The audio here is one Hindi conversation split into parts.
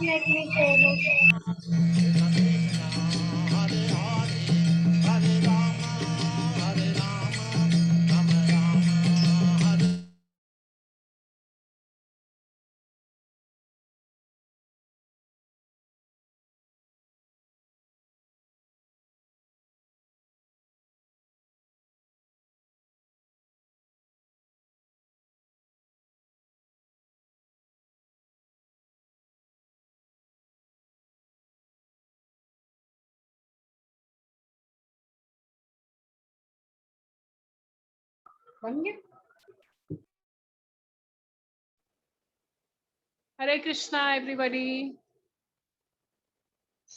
Let me say this. बन गया? हरे कृष्णा एवरीबॉडी।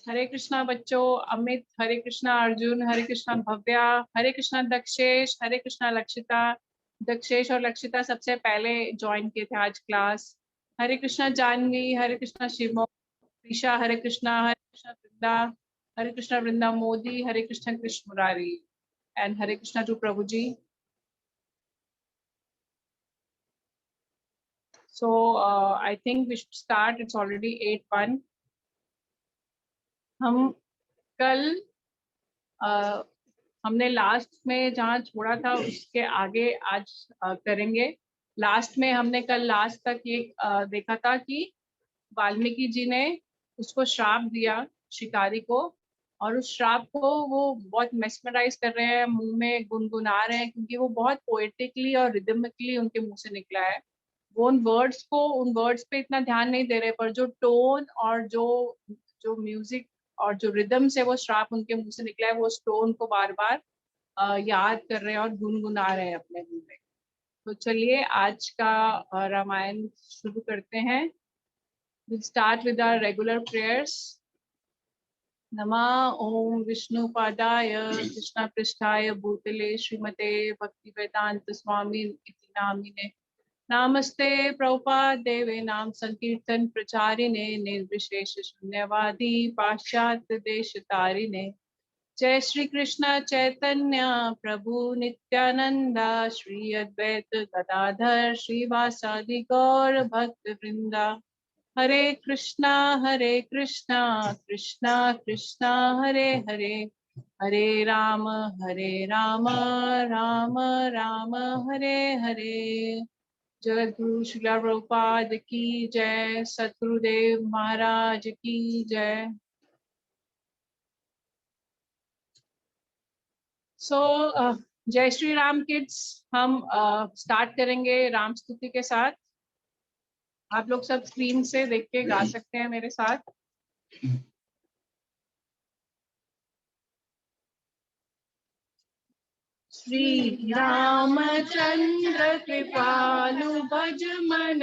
हरे कृष्णा बच्चों। अमित, हरे कृष्णा अर्जुन, हरे कृष्णा भव्या, हरे कृष्णा दक्षेश, हरे कृष्णा लक्षिता। दक्षेश और लक्षिता सबसे पहले ज्वाइन किए थे आज क्लास। हरे कृष्णा जानवी, हरे कृष्णा शिवमो, ईशा, हरे कृष्णा वृंदा, हरे कृष्णा वृंदा मोदी, हरे कृष्णा कृष्ण मुरारी, एंड हरे कृष्णा टू प्रभु जी। So I think we should start. It's already 8:01. हम कल हमने लास्ट में जहाँ छोड़ा था उसके आगे आज करेंगे। लास्ट में हमने कल लास्ट तक ये देखा था कि वाल्मीकि जी ने उसको श्राप दिया शिकारी को, और उस श्राप को वो बहुत मेस्मराइज कर रहे हैं, मुंह में गुनगुना रहे हैं, क्योंकि वो बहुत पोएटिकली और रिदमिकली उनके मुंह से निकला है। वो उन वर्ड्स पे इतना ध्यान नहीं दे रहे, पर जो टोन और जो जो म्यूजिक और जो रिदम से वो श्राप उनके मुंह से निकला है, वो उस टोन को बार बार याद कर रहे हैं और गुनगुना रहे हैं अपने मुंह में। तो चलिए आज का रामायण शुरू करते हैं। We'll start with our regular prayers. नमः ओम विष्णुपादाय कृष्णपृष्ठाय भूतले श्रीमते भक्तिवेदांत स्वामी इति नामिने। नमस्ते प्रभुपाद देवे नाम संकीर्तन प्रचारिणे निर्विशेष शून्यवादी पाश्चात्य देश तारिणे। जय श्री कृष्ण चैतन्य प्रभु नित्यानंद श्री अद्वैत गदाधर श्रीवासादि गौर भक्त वृंदा। हरे कृष्णा कृष्णा कृष्णा हरे हरे, हरे राम राम राम हरे हरे। जगद्गुरु श्रीला प्रभुपाद की जय, सद्गुरुदेव महाराज की जय। जय श्री राम किड्स, हम स्टार्ट करेंगे राम स्तुति के साथ। आप लोग सब स्क्रीन से देख के गा सकते हैं मेरे साथ। श्री रामचंद्र कृपालु भज मन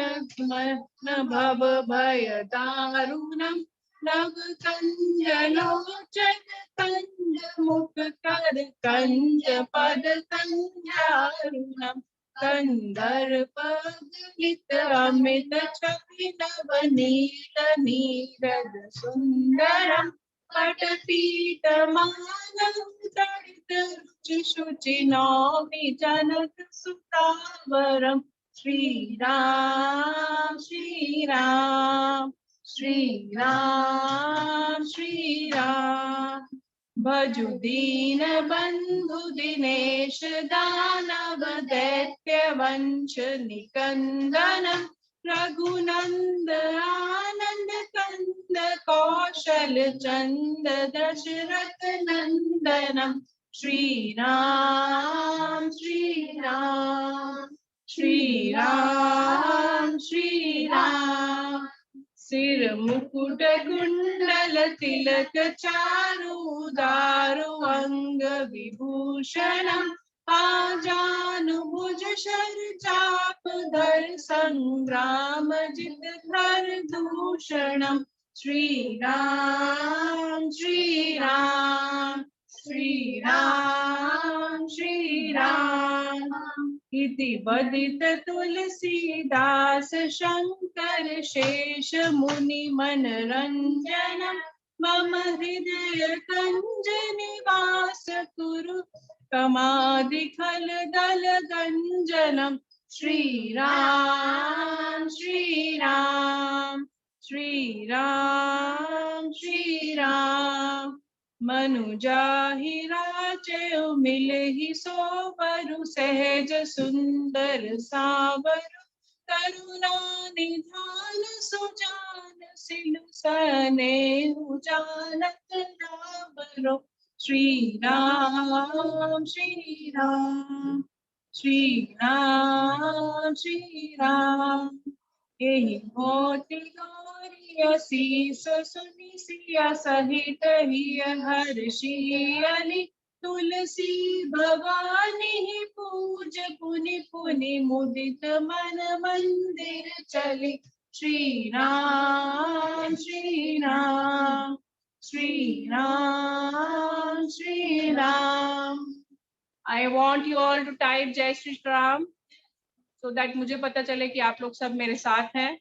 भव भय दारुणम, नव कंज लोचन कंज मुख कर कंज पद कंजारुणम, कंदर्प गलित अमित छवि नव नील नीरद सुंदरम, पटपीत मानंतरित रुचि शुचि नौमि जनक सुतावरम। श्री राम श्री राम श्री राम श्री राम। भजु दीन बंधु दिनेश दानव दैत्य वंश निकंदनम, रघुनंद आनंद कंद कौशल चंद दशरथ नंदनम। श्री राम श्री राम श्री राम श्री राम। सिर मुकुट कुंडल तिलक चारु दारु अंग विभूषणम, आजानुभुज शर चाप धर संग्राम जित धर दूषणम। श्री राम श्री राम श्री राम श्री राम। इति बदित तुलसीदास शंकर शेष मुनि मन रंजनम, मम हृदय कंज निवास कुरु कमादिखल दल गंजनम। श्री राम श्री राम श्री राम मनुजा ही राचे मिले ही सोबरु सहज सुंदर सावरु करुणा निधान सुजान सिलु सने जानत रावरो श्री राम श्री राम श्री राम श्री राम यही मोती गौरिया शीस सुनि सिया सहित ही हर्षियली तुलसी भवानी ही पूज पुनि पुनि मुदित मन मंदिर चली Shri Ram Shri Ram Shri Ram Shri Ram. I want you all to type जय श्री राम so that मुझे पता चले कि आप लोग सब मेरे साथ हैं.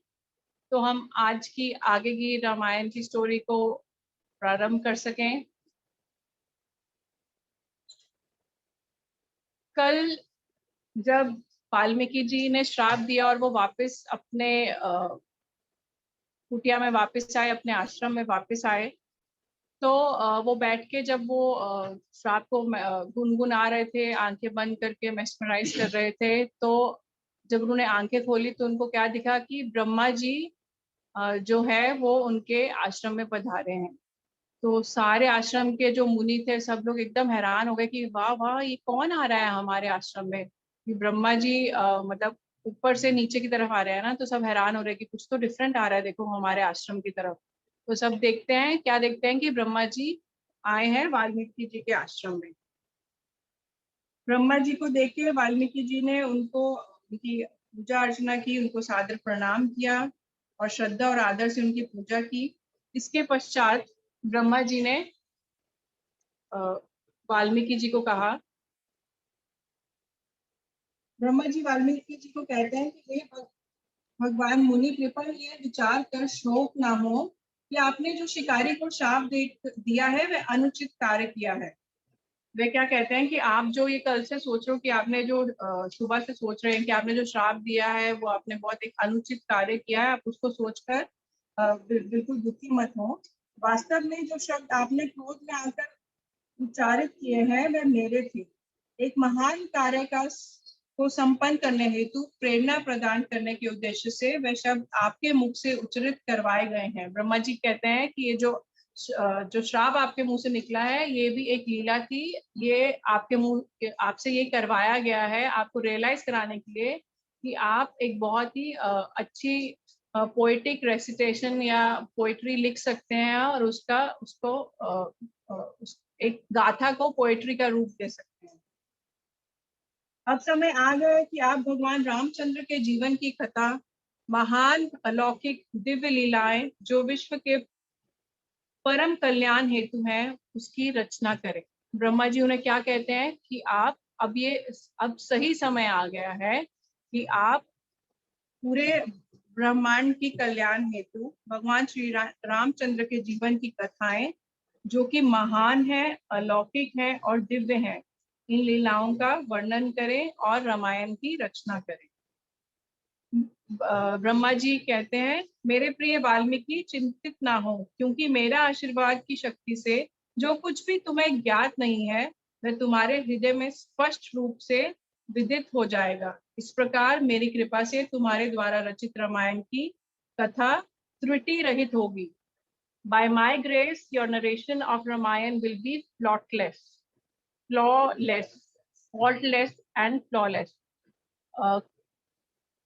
तो हम आज की आगे की रामायण की स्टोरी को प्रारंभ कर सकें. कल जब वाल्मीकि जी ने श्राप दिया और वो वापस अपने कुटिया में वापस आए, अपने आश्रम में वापस आए, तो वो बैठ के जब वो श्राप को गुनगुना रहे थे, आंखें बंद करके मेस्मराइज कर रहे थे, तो जब उन्होंने आंखें खोली तो उनको क्या दिखा कि ब्रह्मा जी जो है वो उनके आश्रम में पधारे हैं. तो सारे आश्रम के जो मुनि थे सब लोग एकदम हैरान हो गए कि वाह वाह, ये कौन आ रहा है हमारे आश्रम में. कि ब्रह्मा जी मतलब ऊपर से नीचे की तरफ आ रहे हैं ना, तो सब हैरान हो रहे हैं कि कुछ तो डिफरेंट आ रहा है, देखो हमारे आश्रम की तरफ. तो सब देखते हैं, क्या देखते हैं कि ब्रह्मा जी आए हैं वाल्मीकि जी के आश्रम में. ब्रह्मा जी को देख के वाल्मीकि जी ने उनको उनकी पूजा अर्चना की, उनको सादर प्रणाम किया और श्रद्धा और आदर से उनकी पूजा की. इसके पश्चात ब्रह्मा जी ने वाल्मीकि जी को कहा, ब्रह्मा जी वाल्मीकि जी को कहते हैं कि हे भगवान मुनि कृपा ये विचार कर शोक ना हो कि आपने जो शिकारी को श्राप दिया है वह अनुचित कार्य किया है. वे क्या कहते हैं कि आप जो ये कल से सोच रहे हो कि आपने जो सुबह से सोच रहे हैं कि आपने जो श्राप दिया है वो आपने बहुत एक अनुचित कार्य किया है, आप उसको सोचकर बिल्कुल दुखी मत हो. वास्तव में जो शब्द आपने क्रोध में आकर उच्चारित किए हैं वह मेरे थे. एक महान कार्य को संपन्न करने हेतु प्रेरणा प्रदान करने के उद्देश्य से वह शब्द आपके मुख से उच्चारित करवाए गए हैं. ब्रह्मा जी कहते हैं कि ये जो श्राप आपके मुंह से निकला है ये भी एक लीला थी. ये आपके मुंह आपसे ये करवाया गया है आपको रियलाइज कराने के लिए कि आप एक बहुत ही अच्छी पोएटिक रेसिटेशन या पोएट्री लिख सकते हैं और उसको एक गाथा को पोएट्री का रूप दे सकते हैं. अब समय आ गया है कि आप भगवान रामचंद्र के जीवन की कथा, महान अलौकिक दिव्य लीलाएं जो विश्व के परम कल्याण हेतु है उसकी रचना करें. ब्रह्मा जी उन्हें क्या कहते हैं कि आप अब सही समय आ गया है कि आप पूरे ब्रह्मांड की कल्याण हेतु भगवान श्री रामचंद्र के जीवन की कथाएं जो कि महान है, अलौकिक है और दिव्य है, इन लीलाओं का वर्णन करें और रामायण की रचना करें. ब्रह्मा जी कहते हैं, मेरे प्रिय वाल्मीकि चिंतित ना हो क्योंकि मेरा आशीर्वाद की शक्ति से जो कुछ भी तुम्हें ज्ञात नहीं है वह तुम्हारे हृदय में स्पष्ट रूप से विदित हो जाएगा. इस प्रकार मेरी कृपा से तुम्हारे द्वारा रचित रामायण की कथा त्रुटि रहित होगी. By my grace, your narration of Ramayana will be flawless, faultless and flawless.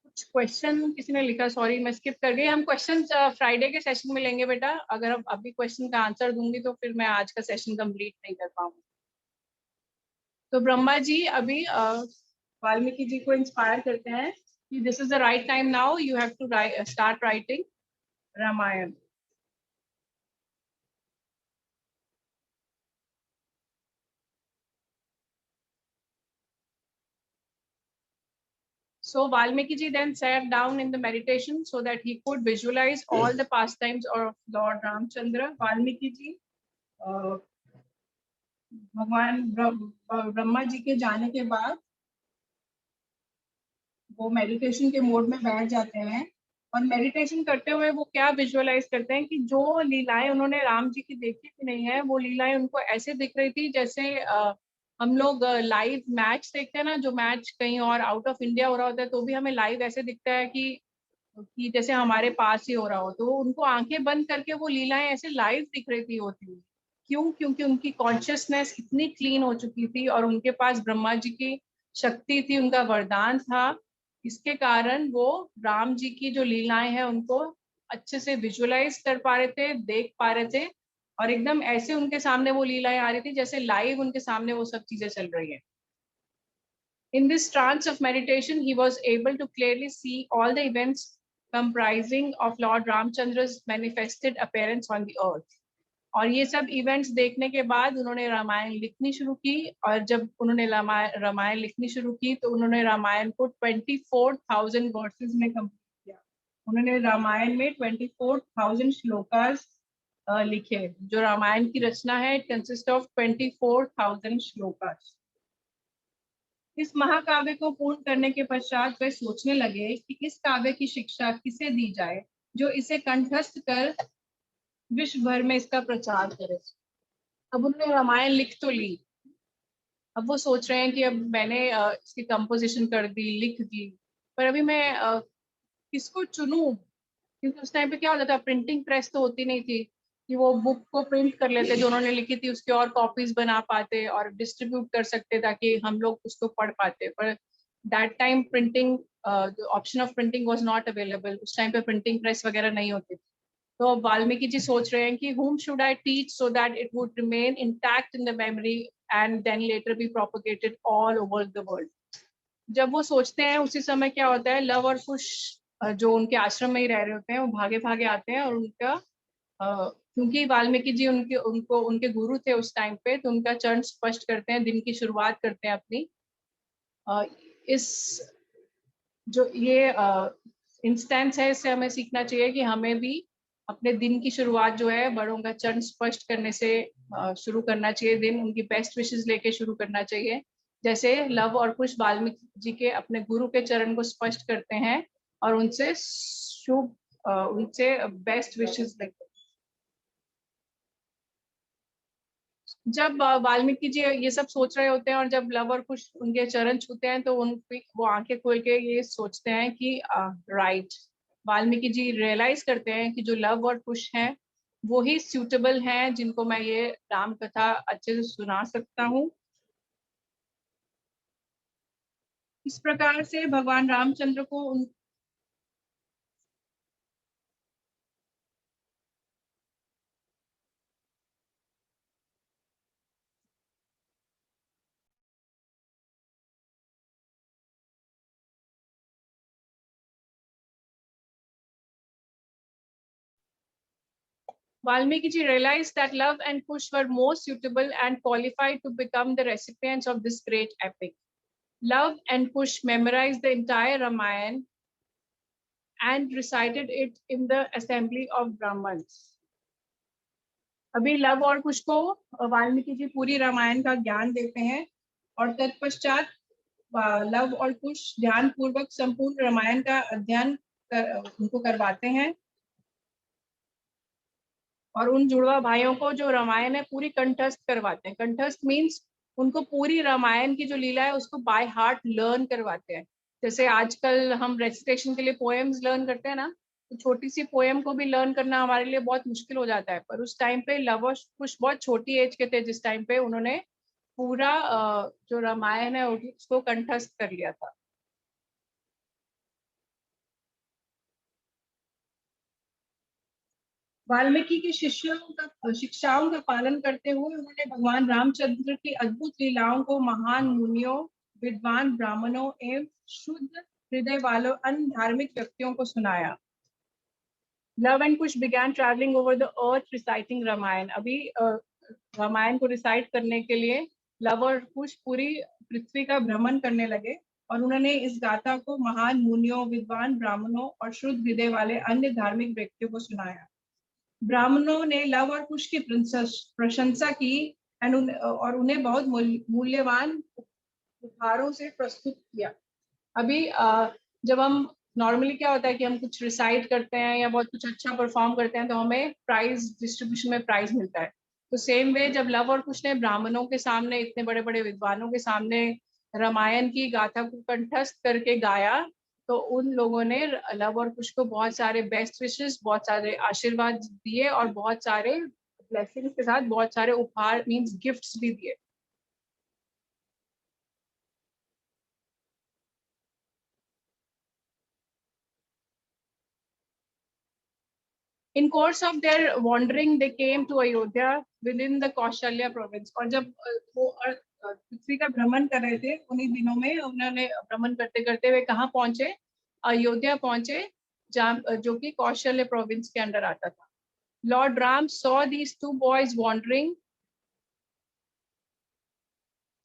कुछ क्वेश्चन किसी ने लिखा, सॉरी मैं स्किप कर गई. हम क्वेश्चन फ्राइडे के सेशन में लेंगे बेटा. अगर अब अभी क्वेश्चन का आंसर दूंगी तो फिर मैं आज का सेशन कंप्लीट नहीं कर पाऊंगी. तो ब्रह्मा जी अभी वाल्मीकि जी को इंस्पायर करते हैं कि this is the right time now, you have to start writing Ramayana. So Valmiki ji then sat down in the meditation so that he could visualize all the pastimes of Lord Ramchandra. Valmiki ji भगवान ब्रह्मा जी के जाने के बाद वो मेडिटेशन के मोड में बैठ जाते हैं और मेडिटेशन करते हुए वो क्या विजुअलाइज करते हैं कि जो लीलाएं उन्होंने राम जी की देखी भी नहीं है, वो लीलाएं उनको ऐसे दिख रही थी जैसे हम लोग लाइव मैच देखते हैं ना, जो मैच कहीं और आउट ऑफ इंडिया हो रहा होता है तो भी हमें लाइव ऐसे दिखता है कि जैसे हमारे पास ही हो रहा हो। तो उनको आंखें बंद करके वो लीलाएं ऐसे लाइव दिख रही थी होती हुई। क्यों? क्योंकि उनकी कॉन्शियसनेस इतनी क्लीन हो चुकी थी और उनके पास ब्रह्मा जी की शक्ति थी, उनका वरदान था। इसके कारण वो राम जी की जो लीलाएं हैं उनको अच्छे से विजुअलाइज कर पा रहे थे, देख पा रहे थे, और एकदम ऐसे उनके सामने वो लीलाएं आ रही थी जैसे लाइव उनके सामने वो सब चीजें चल रही है। In this trance of meditation, he was able to clearly see all the events comprising of Lord Ramchandra's manifested appearance on the earth. और ये सब इवेंट्स देखने के बाद उन्होंने रामायण लिखनी शुरू की, और जब उन्होंने रामायण लिखनी शुरू की तो उन्होंने रामायण को 24,000 वर्सेस में कंप्लीट किया। उन्होंने रामायण में 24,000 श्लोकास लिखे। जो रामायण की रचना है, इट कंसिस्ट ऑफ 24,000 श्लोकास। इस महाकाव्य को पूर्ण करने के पश्चात वे सोचने लगे कि इस काव्य की शिक्षा किसे दी जाए जो इसे कंठस्थ कर विश्व भर में इसका प्रचार करे। अब उन्होंने रामायण लिख तो ली, अब वो सोच रहे हैं कि अब मैंने इसकी कंपोजिशन कर दी, लिख दी, पर अभी मैं किसको चुनूं? क्योंकि उस टाइम पे क्या होता था, प्रिंटिंग प्रेस तो होती नहीं थी कि वो बुक को प्रिंट कर लेते जो उन्होंने लिखी थी, उसके और कॉपीज बना पाते और डिस्ट्रीब्यूट कर सकते ताकि हम लोग उसको पढ़ पाते। पर that time printing, option of printing was not available. उस टाइम पे प्रिंटिंग प्रेस वगैरह नहीं होती थी। तो अब वाल्मीकि जी सोच रहे हैं कि whom should I teach so that it would remain intact in the memory and then later be propagated all over the world। जब वो सोचते हैं उसी समय क्या होता है, लव और कुश जो उनके आश्रम में ही रह रहे होते हैं वो भागे भागे आते हैं और उनका क्योंकि वाल्मीकि जी उनके गुरु थे उस टाइम पे, तो उनका चरण स्पष्ट करते हैं, दिन की शुरुआत करते हैं अपनी। इस जो ये इंस्टेंस है, इससे हमें सीखना चाहिए कि हमें भी अपने दिन की शुरुआत जो है बड़ों का चरण स्पष्ट करने से शुरू करना चाहिए। दिन उनकी बेस्ट विशेस लेके शुरू करना चाहिए, जैसे लव और कुश वाल्मीकि जी के अपने गुरु के चरण को स्पष्ट करते हैं और उनसे शुभ उनसे बेस्ट विशेस लेते हैं। जब वाल्मीकि जी ये सब सोच रहे होते हैं और जब लव और कुश उनके चरण छूते हैं तो वो आंखें खोल के ये सोचते हैं कि राइट, वाल्मीकि जी रियलाइज करते हैं कि जो लव और कुश हैं वो ही सूटेबल हैं जिनको मैं ये राम कथा अच्छे से सुना सकता हूँ। इस प्रकार से भगवान रामचंद्र को Valmiki ji realized that Love and Kush were most suitable and qualified to become the recipients of this great epic. Love and Kush memorized the entire Ramayana and recited it in the assembly of Brahmins. अभी लव और कुश को वाल्मीकि जी पूरी रामायण का ज्ञान देते हैं और तत्पश्चात लव और कुश ध्यान पूर्वक संपूर्ण रामायण का अध्ययन उनको करवाते हैं और उन जुड़वा भाइयों को जो रामायण है पूरी कंठस्थ करवाते हैं। कंठस्थ मीन्स उनको पूरी रामायण की जो लीला है उसको बाय हार्ट लर्न करवाते हैं। जैसे आजकल हम रेसिटेशन के लिए पोएम्स लर्न करते हैं ना, तो छोटी सी पोएम को भी लर्न करना हमारे लिए बहुत मुश्किल हो जाता है, पर उस टाइम पे लव और कुश बहुत छोटी एज के थे जिस टाइम पे उन्होंने पूरा जो रामायण है उसको कंठस्थ कर लिया था। वाल्मीकि के शिक्षाओं का पालन करते हुए उन्होंने भगवान रामचंद्र की अद्भुत लीलाओं को महान मुनियों, विद्वान ब्राह्मणों एवं शुद्ध हृदय वालों अन्य धार्मिक व्यक्तियों को सुनाया। Lav and Kush began traveling over the earth reciting Ramayana. अभी रामायण को रिसाइट करने के लिए लव और कुश पूरी पृथ्वी का भ्रमण करने लगे और उन्होंने इस गाथा को महान मुनियों, विद्वान ब्राह्मणों और शुद्ध हृदय वाले अन्य धार्मिक व्यक्तियों को सुनाया। ब्राह्मणों ने लव और कुश की प्रशंसा की और उन्हें बहुत मूल्यवान उपहारों से प्रस्तुत किया। अभी जब हम नॉर्मली क्या होता है कि हम कुछ रिसाइट करते हैं या बहुत कुछ अच्छा परफॉर्म करते हैं तो हमें प्राइज डिस्ट्रीब्यूशन में प्राइज मिलता है। तो सेम वे जब लव और कुश ने ब्राह्मणों के सामने, इतने बड़े बड़े विद्वानों के सामने रामायण की गाथा को कंठस्थ करके गाया, तो उन लोगों ने लव और कुश को बहुत सारे बेस्ट विशेस, बहुत सारे आशीर्वाद दिए और बहुत सारे ब्लेसिंग्स के साथ बहुत सारे उपहार मीन्स गिफ्ट्स भी दिए। In course of their wandering, they came to Ayodhya within the Kaushalya province. और जब वो पृथ्वी का भ्रमण कर रहे थे, उन्हीं दिनों में उन्होंने भ्रमण करते करते वे कहाँ पहुंचे? अयोध्या पहुंचे, जो कि कौशल्य प्रोविंस के अंडर आता था। Lord Ram saw these two boys wandering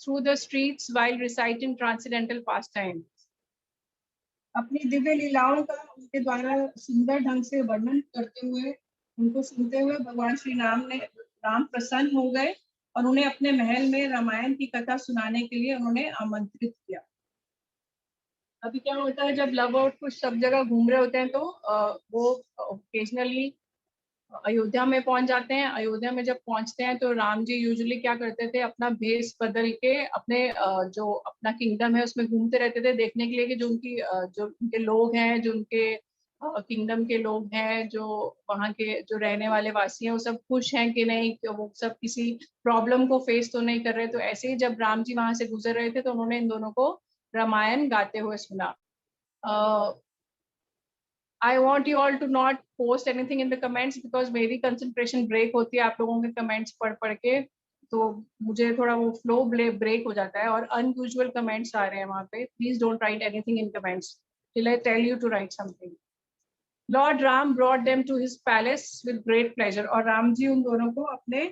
through the streets while reciting transcendental pastimes. अपनी दिव्य लीलाओं का उनके द्वारा सुंदर ढंग से वर्णन करते हुए, उनको सुनते हुए भगवान श्री राम प्रसन्न हो गए और उन्हें अपने महल में रामायण की कथा सुनाने के लिए उन्होंने आमंत्रित किया। अभी क्या होता है जब लव और कुश सब जगह घूम रहे होते हैं तो वो ओकेजनली अयोध्या में पहुंच जाते हैं। अयोध्या में जब पहुंचते हैं तो राम जी यूजुअली क्या करते थे, अपना भेष बदल के अपने जो अपना किंगडम है उसमें घूमते रहते थे, देखने के लिए कि जो उनके लोग हैं, जो उनके किंगडम के लोग हैं, जो वहाँ के जो रहने वाले वासी हैं, वो सब खुश हैं कि नहीं, कि वो सब किसी प्रॉब्लम को फेस तो नहीं कर रहे। तो ऐसे ही जब राम जी वहां से गुजर रहे थे तो उन्होंने इन दोनों को रामायण गाते हुए सुना। I want you all to not post anything in the comments because मेरी concentration break होती है आप लोगों के comments पढ़ के, तो मुझे थोड़ा वो flow break हो जाता है और unusual comments आ रहे हैं वहाँ पे। Please don't write anything in comments till I tell you to write something. Lord Ram brought them to his palace with great pleasure और राम जी उन दोनों को अपने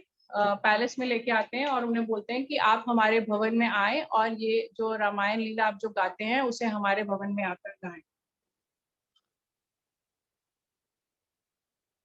पैलेस में लेके आते हैं और उन्हें बोलते हैं कि आप हमारे भवन में आए और ये जो रामायण लीला आप जो गाते हैं उसे हमारे भवन में आकर गाएं।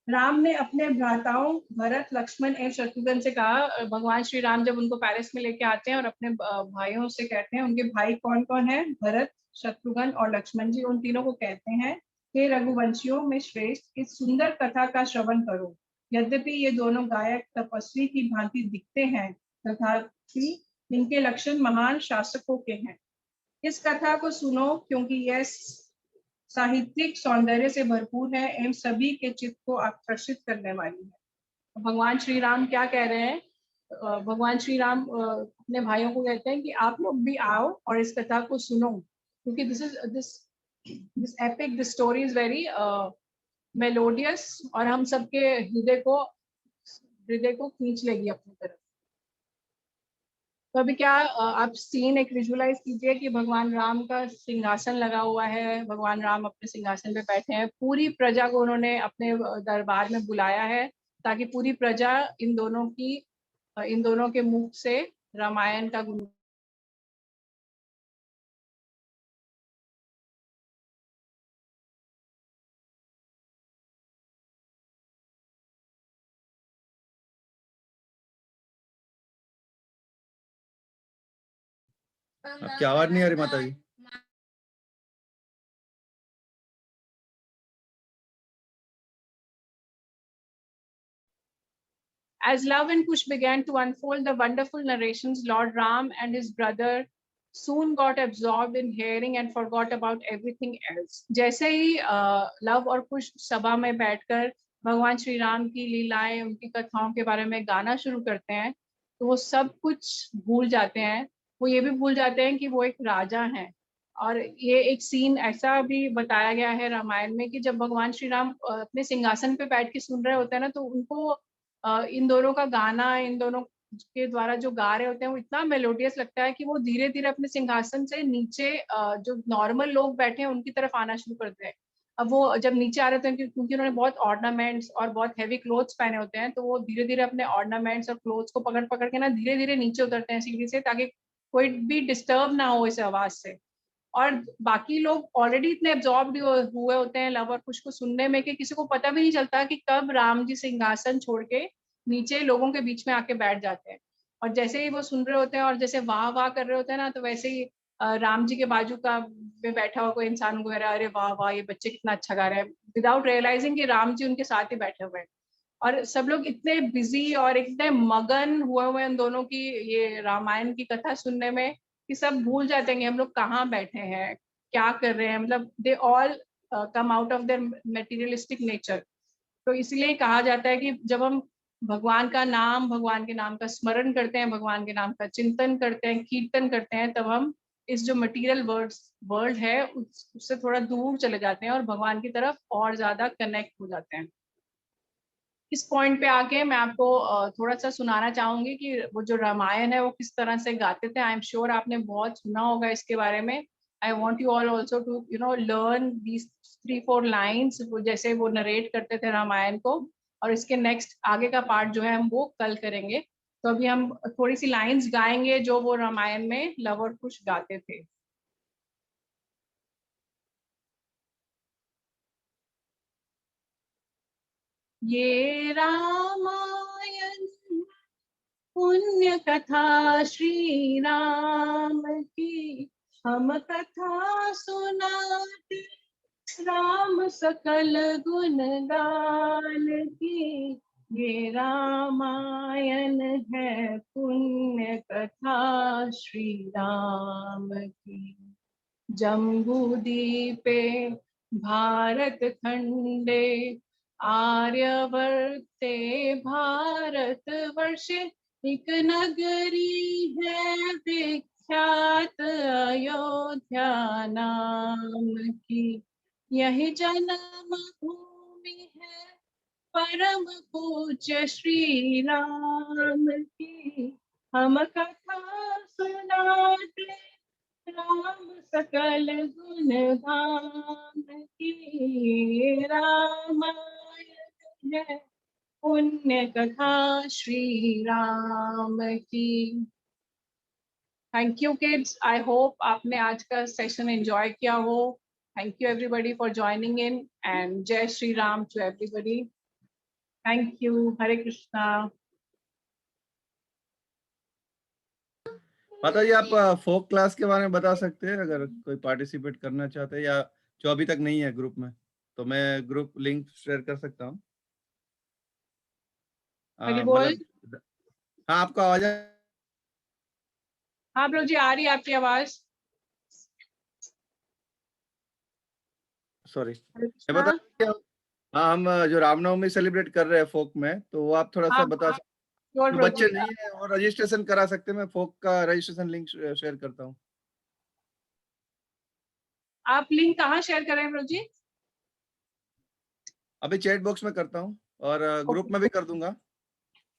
राम ने अपने भ्राताओं भरत, लक्ष्मण एवं शत्रुघ्न से कहा, भगवान श्री राम जब उनको पैलेस में लेके आते हैं और अपने भाइयों से कहते हैं, उनके भाई कौन कौन है, भरत, शत्रुघ्न और लक्ष्मण जी, उन तीनों को कहते हैं कि रघुवंशियों में श्रेष्ठ इस सुंदर कथा का श्रवण करो। यद्यपि ये दोनों गायक तपस्वी की भांति दिखते हैं, तथापि इनके लक्षण महान शासकों के हैं। इस कथा को सुनो क्योंकि यह साहित्यिक सौंदर्य से भरपूर है एवं सभी के चित्त को आकर्षित करने वाली है। भगवान श्री राम क्या कह रहे हैं? भगवान श्री राम अपने भाइयों को कहते हैं कि आप लोग भी आओ और इस कथा को सुनो, क्योंकि this epic, this story is very melodious और हम सबके हृदय को खींच लेगी अपनी तरफ। तो अभी क्या आप सीन एक विजुअलाइज कीजिए कि भगवान राम का सिंहासन लगा हुआ है, भगवान राम अपने सिंहासन पे बैठे हैं, पूरी प्रजा को उन्होंने अपने दरबार में बुलाया है ताकि पूरी प्रजा इन दोनों के मुख से रामायण का गुण। आपकी आवाज नहीं आ रही माता जी। As love and Kush began to unfold the wonderful narrations, Lord Ram and his brother soon got absorbed in hearing and forgot about everything else. जैसे ही लव और कुश सभा में बैठकर भगवान श्री राम की लीलाएं, उनकी कथाओं के बारे में गाना शुरू करते हैं, तो वो सब कुछ भूल जाते हैं। वो ये भी भूल जाते हैं कि वो एक राजा हैं। और ये एक सीन ऐसा भी बताया गया है रामायण में कि जब भगवान श्री राम अपने सिंहासन पे बैठ के सुन रहे होते हैं ना, तो उनको इन दोनों का गाना, इन दोनों के द्वारा जो गा रहे होते हैं, वो इतना मेलोडियस लगता है कि वो धीरे धीरे अपने सिंहासन से नीचे जो नॉर्मल लोग बैठे हैं उनकी तरफ आना शुरू करते हैं। अब वो जब नीचे आ रहे होते हैं क्योंकि उन्होंने बहुत ऑर्नामेंट्स और बहुत हैवी क्लोथ्स पहने होते हैं, तो वो धीरे धीरे अपने ऑर्नामेंट्स और क्लोथ्स को पकड़ पकड़ के ना धीरे धीरे नीचे उतरते हैं सीढ़ी से, ताकि कोई भी डिस्टर्ब ना हो इस आवाज से। और बाकी लोग ऑलरेडी इतने एब्जॉर्ब हुए होते हैं लव और कुश को सुनने में कि किसी को पता भी नहीं चलता कि कब राम जी सिंहासन छोड़ के नीचे लोगों के बीच में आके बैठ जाते हैं। और जैसे ही वो सुन रहे होते हैं और जैसे वाह वाह कर रहे होते हैं ना, तो वैसे ही राम जी के बाजू का में बैठा हुआ कोई इंसान को कह रहा है अरे वाह वाह ये बच्चे कितना अच्छा गा रहे हैं, विदाउट रियलाइजिंग कि राम जी उनके साथ ही बैठे हुए हैं। और सब लोग इतने बिजी और इतने मगन हुए हुए हैं उन दोनों की ये रामायण की कथा सुनने में कि सब भूल जाते हैं कि हम लोग कहाँ बैठे हैं, क्या कर रहे हैं। मतलब they all come out of their materialistic nature. तो इसलिए कहा जाता है कि जब हम भगवान का नाम, भगवान के नाम का स्मरण करते हैं, भगवान के नाम का चिंतन करते हैं, कीर्तन करते हैं, तब हम इस जो मटेरियल वर्ल्ड है उससे थोड़ा दूर चले जाते हैं और भगवान की तरफ और ज्यादा कनेक्ट हो जाते हैं। इस पॉइंट पे आके मैं आपको थोड़ा सा सुनाना चाहूंगी कि वो जो रामायण है वो किस तरह से गाते थे। आई एम श्योर आपने बहुत सुना होगा इसके बारे में। I want you all also to learn these 3-4 lines, जैसे वो नरेट करते थे रामायण को। और इसके नेक्स्ट आगे का पार्ट जो है हम वो कल करेंगे। तो अभी हम थोड़ी सी लाइन्स गाएंगे जो वो रामायण में लव और कुश गाते थे। ये रामायण पुण्य कथा श्री राम की, हम कथा सुनाते राम सकल गुण गान की। ये रामायण है पुण्य कथा श्री राम की। जम्बू द्वीपे भारत खंडे, आर्यवर्ते भारत वर्षे, एक नगरी है विख्यात अयोध्या नाम की। यही जन्म भूमि है परम पूज्य श्री राम की। हम कथा सुनाते राम सकल गुण गान की। रामायण है पुण्य कथा श्री राम की। Thank you kids, I hope आपने आज का सेशन एंजॉय किया हो। Thank you everybody for joining in and जय Shri Ram to everybody. Thank you. Hare Krishna. माता जी, आप फोक क्लास के बारे में बता सकते हैं अगर कोई पार्टिसिपेट करना चाहते हैं या जो अभी तक नहीं है ग्रुप में, तो मैं ग्रुप लिंक शेयर कर सकता हूँ। हरि बोल। मतलब हाँ, आपको आवाज हाँ प्रभु जी, आ रही है आपकी आवाज। सॉरी, हरे मैं बता कृष्णा। क्या। हाँ, हम जो रामनवमी सेलिब्रेट कर रहे हैं फोक में, तो वो आप थोड़ा हाँ सा बता हाँ, सकते। श्योर जो प्रभु बच्चे जी। नहीं है वो रजिस्ट्रेशन करा सकते हैं, मैं फोक का रजिस्ट्रेशन लिंक शेयर करता हूँ। आप लिंक कहाँ शेयर कर रहे हैं प्रभु जी? अभी चैट बॉक्स में करता हूँ और ग्रुप ओके। में भी कर दूंगा।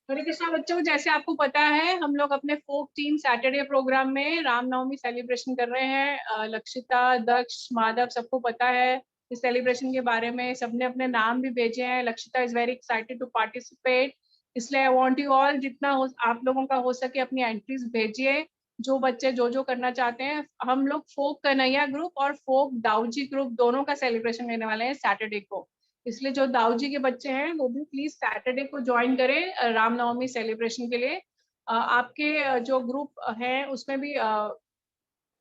हरे कृष्णा बच्चों, जैसे आपको पता है हम लोग अपने फोक टीम सैटरडे प्रोग्राम में रामनवमी सेलिब्रेशन कर रहे हैं। लक्षिता, दक्ष, माधव सबको पता है इस सेलिब्रेशन के बारे में। सबने अपने नाम भी भेजे हैं। Lakshita is very excited to participate. इसलिए आई वांट यू ऑल, जितना हो आप लोगों का हो सके अपनी एंट्रीज भेजिए। जो बच्चे जो जो करना चाहते हैं। हम लोग फोक कन्हैया ग्रुप और फोक दाऊजी ग्रुप दोनों का सेलिब्रेशन करने वाले हैं सैटरडे को। इसलिए जो दाऊ जी के बच्चे हैं वो भी प्लीज सैटरडे को ज्वाइन करें रामनवमी सेलिब्रेशन के लिए। आपके जो ग्रुप है उसमें भी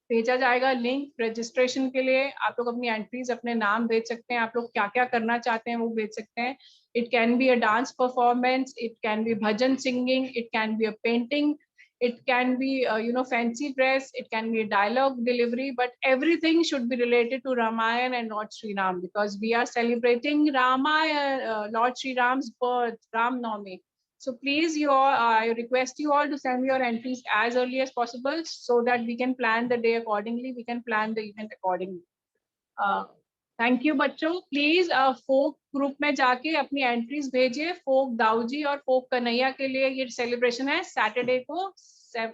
भेजा जाएगा लिंक रजिस्ट्रेशन के लिए। आप लोग अपनी एंट्रीज, अपने नाम भेज सकते हैं। आप लोग क्या क्या करना चाहते हैं वो भेज सकते हैं। It can be a dance performance, it can be bhajan singing, it can be a painting, it can be fancy dress, it can be a dialogue delivery, but everything should be related to Ramayana and Lord Sri Ram, because we are celebrating Ramayana, Lord Sri Ram's birth, Ram Navami. So please, you all, I request you all to send your entries as early as possible so that we can plan the day accordingly, we can plan the event accordingly. Thank you बच्चों। प्लीज फोक ग्रुप में जाके अपनी एंट्रीज भेजिए। फोक दाऊजी और फोक कन्हैया के लिए ये सेलिब्रेशन है सैटरडे को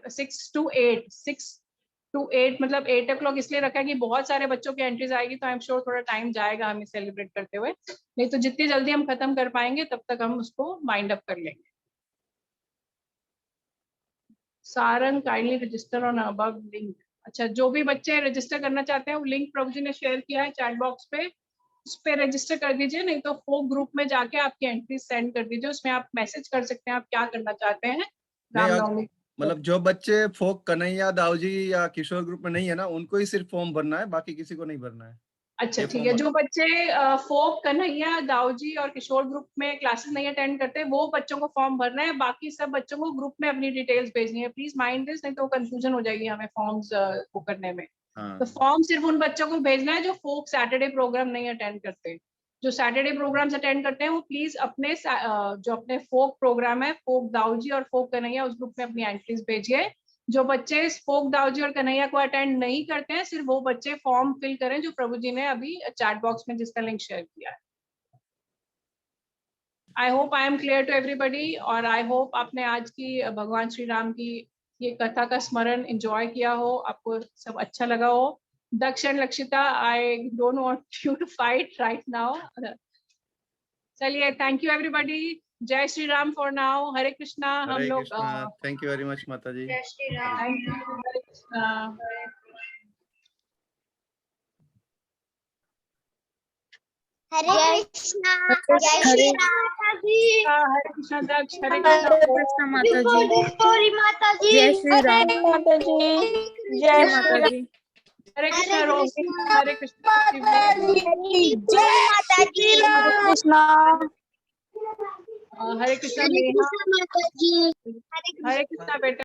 6 to 8, मतलब 8 o'clock इसलिए रखा है कि बहुत सारे बच्चों की एंट्रीज आएगी तो आई एम श्योर थोड़ा टाइम जाएगा हमें सेलिब्रेट करते हुए। नहीं तो जितनी जल्दी हम खत्म कर पाएंगे तब तक हम उसको माइंड अप कर लेंगे। Sarang kindly register on above link. अच्छा, जो भी बच्चे रजिस्टर करना चाहते हैं वो लिंक प्रभु जी ने शेयर किया है चैट बॉक्स पे, उस पे रजिस्टर कर दीजिए। नहीं तो फोक ग्रुप में जाके आपकी एंट्री सेंड कर दीजिए, उसमें आप मैसेज कर सकते हैं आप क्या करना चाहते हैं नहीं, रामनवमी। मतलब जो बच्चे फोक कन्हैया दाऊजी या किशोर ग्रुप में नहीं है ना, उनको ही सिर्फ फॉर्म भरना है, बाकी किसी को नहीं भरना है। अच्छा ये ठीक form है, जो बच्चे फोक कन्हैया दाऊजी और किशोर ग्रुप में क्लासेस नहीं अटेंड करते वो बच्चों को फॉर्म भरना है, बाकी सब बच्चों को ग्रुप में अपनी डिटेल्स भेजनी है। प्लीज माइंड दिस, नहीं तो कंफ्यूजन हो जाएगी हमें फॉर्म्स को करने में। हाँ। तो फॉर्म सिर्फ उन बच्चों को भेजना है जो फोक सैटरडे प्रोग्राम नहीं अटेंड करते। जो सैटरडे प्रोग्राम्स अटेंड करते हैं वो प्लीज अपने जो अपने फोक प्रोग्राम है, फोक दाऊजी और फोक कन्हैया, उस ग्रुप में अपनी एंट्रीज भेजिए। जो बच्चे फोक दाऊजी और कन्हैया को अटेंड नहीं करते हैं, सिर्फ वो बच्चे फॉर्म फिल करें जो प्रभु जी ने अभी चैट बॉक्स में जिसका लिंक शेयर किया है। I hope I am clear to everybody, और आई होप आपने आज की भगवान श्री राम की ये कथा का स्मरण एंजॉय किया हो, आपको सब अच्छा लगा हो। Daksh and Lakshita, I don't want you to fight right now. चलिए, थैंक यू एवरीबडी। जय श्री राम फॉर नाउ। हरे कृष्णा। हम हरे लोग Krishna. Thank you very much माता जी। जय श्री राम। Thank you. हरे कृष्णा। हरे कृष्णा। जय श्री राम जी। हरे कृष्णा दक्ष। हरे कृष्णा माता जी। सॉरी माता जी। जय श्री राम माता जी। जय माता जी। हरे कृष्णा रोहित। हरे कृष्णा माता जी। जय माता जी। कृष्णा हरे कृष्णा हरे नेहा। कृष्णा माता जी। हरे कृष्णा बेटा।